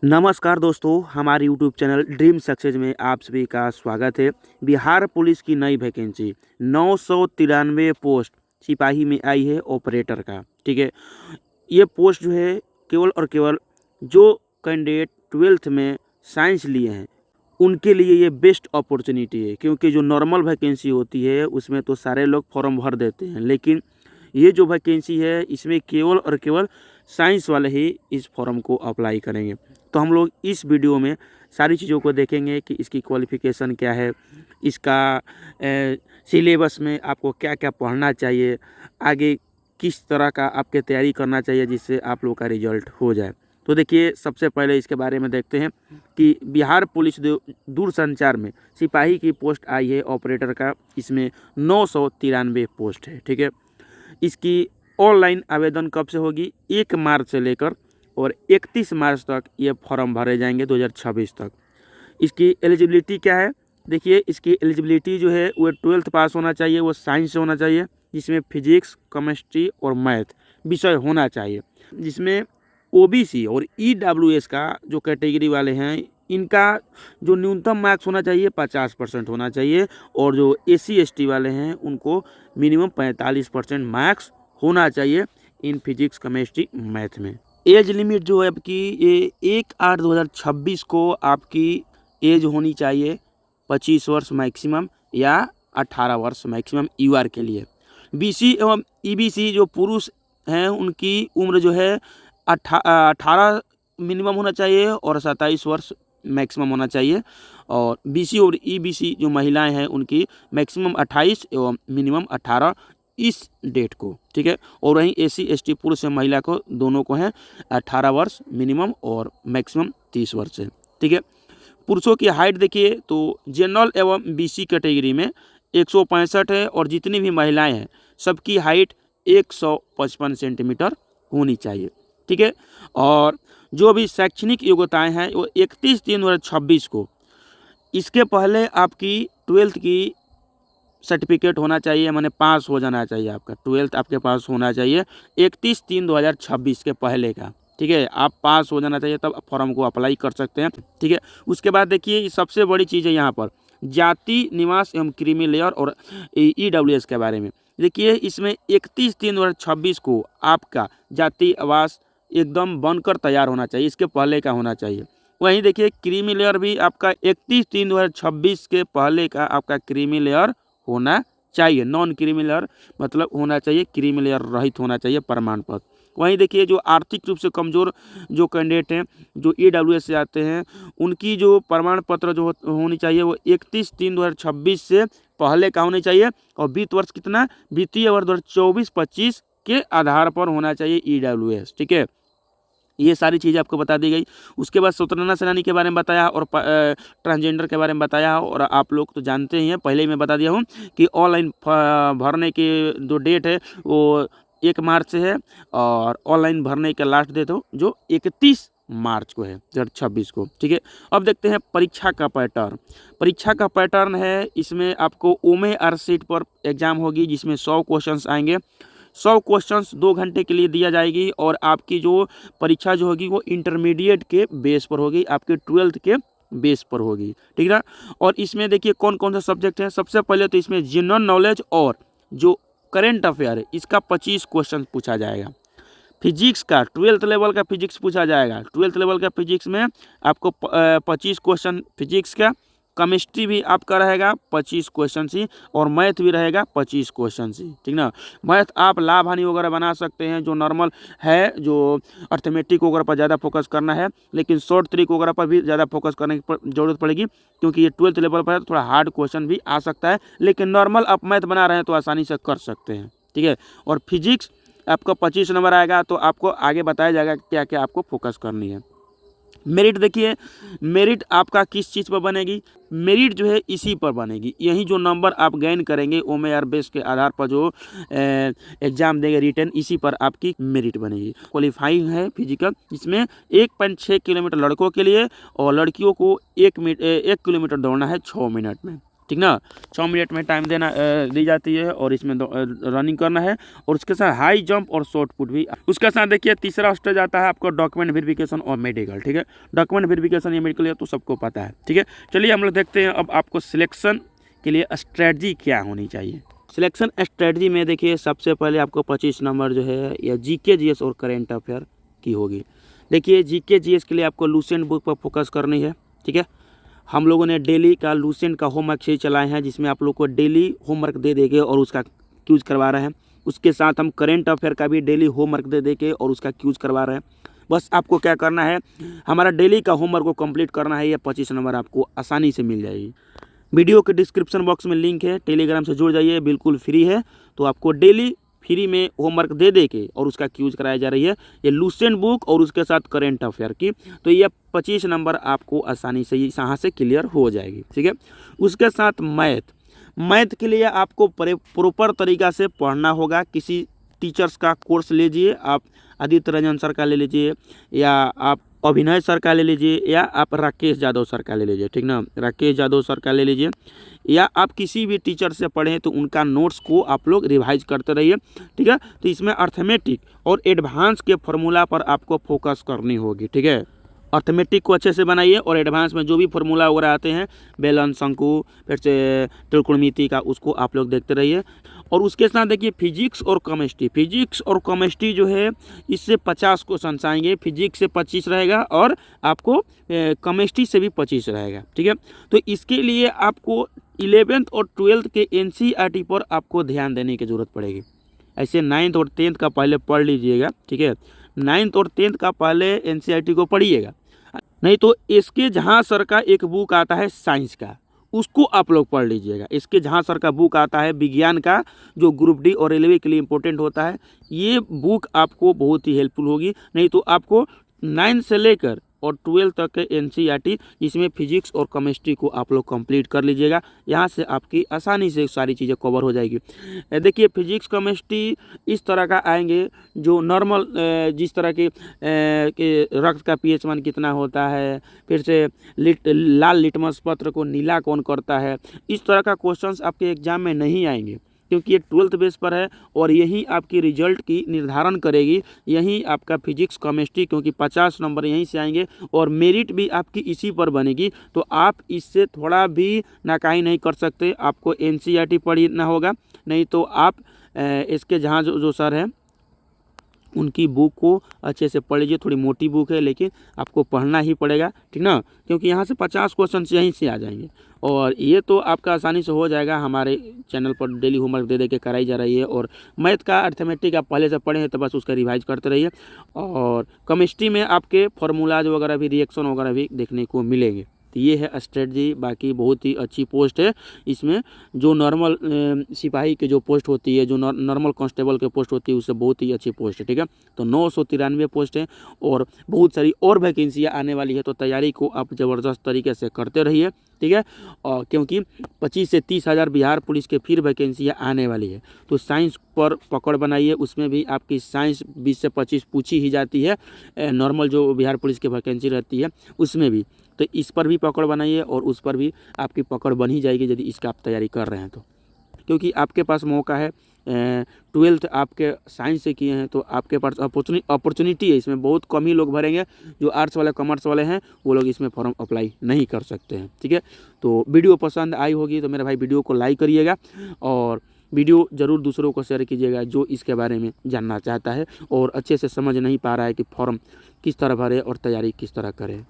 नमस्कार दोस्तों, हमारे यूट्यूब चैनल ड्रीम सक्सेस में आप सभी का स्वागत है। बिहार पुलिस की नई वैकेंसी 993 पोस्ट सिपाही में आई है ऑपरेटर का। ठीक है, ये पोस्ट जो है केवल और केवल जो कैंडिडेट 12th में साइंस लिए हैं उनके लिए ये बेस्ट अपॉर्चुनिटी है, क्योंकि जो नॉर्मल वैकेंसी होती है उसमें तो सारे लोग फॉर्म भर देते हैं, लेकिन ये जो वैकेंसी है इसमें केवल और केवल साइंस वाले ही इस फॉर्म को अप्लाई करेंगे। तो हम लोग इस वीडियो में सारी चीज़ों को देखेंगे कि इसकी क्वालिफ़िकेशन क्या है, इसका सिलेबस में आपको क्या क्या पढ़ना चाहिए, आगे किस तरह का आपके तैयारी करना चाहिए जिससे आप लोग का रिजल्ट हो जाए। तो देखिए, सबसे पहले इसके बारे में देखते हैं कि बिहार पुलिस दूरसंचार में सिपाही की पोस्ट आई है ऑपरेटर का। इसमें 993 पोस्ट है। ठीक है, इसकी ऑनलाइन आवेदन कब से होगी? 1 मार्च से लेकर और 31 मार्च तक ये फॉर्म भरे जाएंगे 2026 तक। इसकी एलिजिबिलिटी क्या है? देखिए, इसकी एलिजिबिलिटी जो है वो 12th पास होना चाहिए, वो साइंस से होना चाहिए, जिसमें फिजिक्स, केमिस्ट्री और मैथ विषय होना चाहिए। जिसमें ओबीसी और ईडब्ल्यूएस का जो कैटेगरी वाले हैं इनका जो न्यूनतम मार्क्स होना चाहिए 50% होना चाहिए, और जो एससी एसटी वाले हैं उनको मिनिमम 45% मार्क्स होना चाहिए इन फिजिक्स, केमिस्ट्री, मैथ में। एज लिमिट जो है आपकी ये 1/8/2026 को आपकी एज होनी चाहिए 25 वर्ष मैक्सिमम या 18 वर्ष मैक्सिमम यूआर के लिए। बीसी एवं ईबीसी जो पुरुष हैं उनकी उम्र जो है 18 मिनिमम होना चाहिए और 27 वर्ष मैक्सिमम होना चाहिए, और बीसी और ईबीसी जो महिलाएं हैं उनकी मैक्सिमम 28 एवं मिनिमम 18 इस डेट को। ठीक है, और वहीं एससी एसटी पुरुष और महिला को दोनों को हैं 18 वर्ष मिनिमम और मैक्सिमम 30 वर्ष है। ठीक है, पुरुषों की हाइट देखिए तो जनरल एवं बीसी कैटेगरी में 165 है, और जितनी भी महिलाएं हैं सबकी हाइट 155 सेंटीमीटर होनी चाहिए। ठीक है, और जो भी शैक्षणिक योग्यताएं हैं वो 31/3/2026 को, इसके पहले आपकी 12th की सर्टिफिकेट होना चाहिए, माने पास हो जाना चाहिए, आपका 12th आपके पास होना चाहिए 31/3/2026 के पहले का। ठीक है, आप पास हो जाना चाहिए तब फॉर्म को अप्लाई कर सकते हैं। ठीक है, उसके बाद देखिए सबसे बड़ी चीज़ है यहाँ पर जाति, निवास एवं क्रीमी लेयर और ईडब्ल्यूएस के बारे में। देखिए, इसमें 31/3/2026 को आपका जाति आवास एकदम बनकर तैयार होना चाहिए, इसके पहले का होना चाहिए। वहीं देखिए क्रीमी लेयर भी आपका 31/3/2026 के पहले का आपका क्रीमी लेयर होना चाहिए। नॉन क्रीमी लेयर मतलब होना चाहिए, क्रीमी लेयर रहित होना चाहिए प्रमाण पत्र। वहीं देखिए जो आर्थिक रूप से कमज़ोर जो कैंडिडेट हैं जो ईडब्ल्यूएस से आते हैं उनकी जो प्रमाण पत्र जो होनी चाहिए वो 31/3/2026 से पहले का होनी चाहिए, और वित्त वर्ष कितना? वित्तीय वर्ष 2024-25 के आधार पर होना चाहिए ईडब्ल्यूएस। ठीक है, ये सारी चीज़ें आपको बता दी गई। उसके बाद स्वतंत्रता सेनानी के बारे में बताया और ट्रांसजेंडर के बारे में बताया, और आप लोग तो जानते ही हैं, पहले ही मैं बता दिया हूँ कि ऑनलाइन भरने की जो डेट है वो 1 मार्च से है, और ऑनलाइन भरने का लास्ट डेट हो जो 31 मार्च को है 2026 को। ठीक है, अब देखते हैं परीक्षा का पैटर्न। परीक्षा का पैटर्न है, इसमें आपको OMAR सीट पर एग्जाम होगी जिसमें 100 क्वेश्चंस आएंगे। 100 क्वेश्चंस 2 घंटे के लिए दिया जाएगी, और आपकी जो परीक्षा जो होगी वो इंटरमीडिएट के बेस पर होगी, आपके 12th के बेस पर होगी। ठीक है, और इसमें देखिए कौन कौन सा सब्जेक्ट है। सबसे पहले तो इसमें जनरल नॉलेज और जो करेंट अफेयर है इसका 25 क्वेश्चन पूछा जाएगा। फिजिक्स का 12th लेवल का फिजिक्स पूछा जाएगा। 12th लेवल का फिजिक्स में आपको 25 क्वेश्चन फिजिक्स का। केमिस्ट्री भी आपका रहेगा 25 क्वेश्चन ही, और मैथ भी रहेगा 25 क्वेश्चन ही। ठीक ना, मैथ आप लाभ हानि वगैरह बना सकते हैं, जो नॉर्मल है, जो अर्थमेटिक वगैरह पर ज़्यादा फोकस करना है, लेकिन शॉर्ट ट्रिक वगैरह पर भी ज़्यादा फोकस करने की जरूरत पड़ेगी, क्योंकि ये 12th लेवल पर है तो थोड़ा हार्ड क्वेश्चन भी आ सकता है, लेकिन नॉर्मल आप मैथ बना रहे हैं तो आसानी से कर सकते हैं। ठीक है, और फिजिक्स आपका 25 नंबर आएगा, तो आपको आगे बताया जाएगा क्या क्या आपको फोकस करनी है। मेरिट देखिए, मेरिट आपका किस चीज़ पर बनेगी? मेरिट जो है इसी पर बनेगी, यही जो नंबर आप गेन करेंगे OMAR बेस के आधार पर जो एग्ज़ाम देंगे रिटर्न, इसी पर आपकी मेरिट बनेगी। क्वालिफाइंग है फिजिकल, इसमें 1.6 किलोमीटर लड़कों के लिए, और लड़कियों को 1 किलोमीटर दौड़ना है 6 मिनट में। ठीक ना। 6 मिनट में टाइम दी जाती है और इसमें रनिंग करना है और उसके साथ हाई जंप और शॉर्ट पुट भी। उसके साथ देखिए तीसरा स्टेज आता है आपको डॉक्यूमेंट वेरिफिकेशन और मेडिकल, ठीक है। डॉक्यूमेंट वेरिफिकेशन या मेडिकल तो सबको पता है, ठीक है। चलिए हम लोग देखते हैं अब आपको सिलेक्शन के लिए स्ट्रेटजी क्या होनी चाहिए। सिलेक्शन स्ट्रेटजी में देखिए सबसे पहले आपको 25 नंबर जो है या जीके जीएस और करेंट अफेयर की होगी। देखिए जीके जीएस के लिए आपको लूसेंट बुक पर फोकस करनी है, ठीक है। हम लोगों ने डेली का लूसेंट का होमवर्क से चलाए हैं जिसमें आप लोग को डेली होमवर्क दे देंगे और उसका क्यूज करवा रहे हैं। उसके साथ हम करेंट अफेयर का भी डेली होमवर्क दे देंगे और उसका क्यूज करवा रहे हैं। बस आपको क्या करना है, हमारा डेली का होमवर्क को कंप्लीट करना है, ये 25 नंबर आपको आसानी से मिल जाएगी। वीडियो के डिस्क्रिप्शन बॉक्स में लिंक है, टेलीग्राम से जुड़ जाइए, बिल्कुल फ्री है। तो आपको डेली फ्री में होमवर्क दे दे के और उसका क्यूज कराया जा रही है, ये लूसेंट बुक और उसके साथ करेंट अफेयर की। तो ये 25 नंबर आपको आसानी से यहाँ से क्लियर हो जाएगी, ठीक है। उसके साथ मैथ के लिए आपको प्रॉपर तरीक़ा से पढ़ना होगा। किसी टीचर्स का कोर्स लीजिए, आप आदित्य रंजन सर का ले लीजिए या आप अभिनय सर का ले लीजिए या आप राकेश यादव सर का ले लीजिए, ठीक ना। राकेश यादव सर का ले लीजिए या आप किसी भी टीचर से पढ़ें तो उनका नोट्स को आप लोग रिवाइज करते रहिए, ठीक है। तो इसमें अर्थमेटिक और एडवांस के फॉर्मूला पर आपको फोकस करनी होगी, ठीक है। अर्थमेटिक को अच्छे से बनाइए और एडवांस में जो भी फार्मूला वगैरह आते हैं बेलन, शंकु, फिर से त्रिकोणमिति का, उसको आप लोग देखते रहिए। और उसके साथ देखिए फिजिक्स और केमिस्ट्री जो है इससे 50 क्वेश्चन आएंगे। फिजिक्स से 25 रहेगा और आपको केमिस्ट्री से भी 25 रहेगा, ठीक है। तो इसके लिए आपको 11th और 12th के एनसीईआरटी पर आपको ध्यान देने की ज़रूरत पड़ेगी। ऐसे 9th और 10th का पहले पढ़ लीजिएगा, ठीक है। 9th और 10th का पहले एनसीईआरटी को पढ़िएगा, नहीं तो इसके जहाँ सर का एक बुक आता है साइंस का, उसको आप लोग पढ़ लीजिएगा। इसके जहाँ सर का बुक आता है विज्ञान का, जो ग्रुप डी और रेलवे के लिए इम्पोर्टेंट होता है, ये बुक आपको बहुत ही हेल्पफुल होगी। नहीं तो आपको 9 से लेकर और 12 तक के एनसीईआरटी जिसमें फिजिक्स और केमिस्ट्री को आप लोग कंप्लीट कर लीजिएगा। यहाँ से आपकी आसानी से सारी चीज़ें कवर हो जाएगी। देखिए फिजिक्स केमिस्ट्री इस तरह का आएंगे जो नॉर्मल, जिस तरह के रक्त का पीएच मान कितना होता है, फिर से लाल लिटमस पत्र को नीला कौन करता है, इस तरह का क्वेश्चंस आपके एग्जाम में नहीं आएंगे क्योंकि ये 12th बेस पर है और यही आपकी रिजल्ट की निर्धारण करेगी। यही आपका फिजिक्स केमिस्ट्री, क्योंकि 50 नंबर यहीं से आएंगे और मेरिट भी आपकी इसी पर बनेगी। तो आप इससे थोड़ा भी नाकाही नहीं कर सकते, आपको एनसीईआरटी पढ़ना होगा। नहीं तो आप इसके जहाँ जो सर हैं उनकी बुक को अच्छे से पढ़ लीजिए। थोड़ी मोटी बुक है लेकिन आपको पढ़ना ही पड़ेगा, ठीक ना, क्योंकि यहाँ से 50 क्वेश्चन यहीं से आ जाएंगे और ये तो आपका आसानी से हो जाएगा। हमारे चैनल पर डेली होमवर्क दे के कराई जा रही है। और मैथ का अर्थमेटिक आप पहले से पढ़े हैं तो बस उसका रिवाइज करते रहिए। और केमिस्ट्री में आपके फार्मूलाज वगैरह भी, रिएक्शन वगैरह भी देखने को मिलेंगे। तो ये है स्ट्रेटजी। बाकी बहुत ही अच्छी पोस्ट है। इसमें जो नॉर्मल सिपाही के जो पोस्ट होती है, जो नॉर्मल कांस्टेबल के पोस्ट होती है, उससे बहुत ही अच्छी पोस्ट है, ठीक है। तो 993 पोस्ट है और बहुत सारी और वैकेंसियाँ आने वाली है। तो तैयारी को आप ज़बरदस्त तरीके से करते रहिए, ठीक है। और क्योंकि 25 से 30 हज़ार बिहार पुलिस के फिर वैकेंसियाँ आने वाली है। तो साइंस पर पकड़ बनाइए, उसमें भी आपकी साइंस 20 से 25 पूछी ही जाती है। नॉर्मल जो बिहार पुलिस की वैकेंसी रहती है उसमें भी, तो इस पर भी पकड़ बनाइए और उस पर भी आपकी पकड़ बन ही जाएगी यदि इसका आप तैयारी कर रहे हैं तो। क्योंकि आपके पास मौका है, 12th आपके साइंस से किए हैं तो आपके पास अपॉर्चुनिटी है। इसमें बहुत कम ही लोग भरेंगे, जो आर्ट्स वाले कॉमर्स वाले हैं वो लोग इसमें फॉर्म अप्लाई नहीं कर सकते हैं, ठीक है। तो वीडियो पसंद आई होगी तो मेरे भाई वीडियो को लाइक करिएगा और वीडियो ज़रूर दूसरों को शेयर कीजिएगा जो इसके बारे में जानना चाहता है और अच्छे से समझ नहीं पा रहा है कि फॉर्म किस तरह भरे और तैयारी किस तरह करें।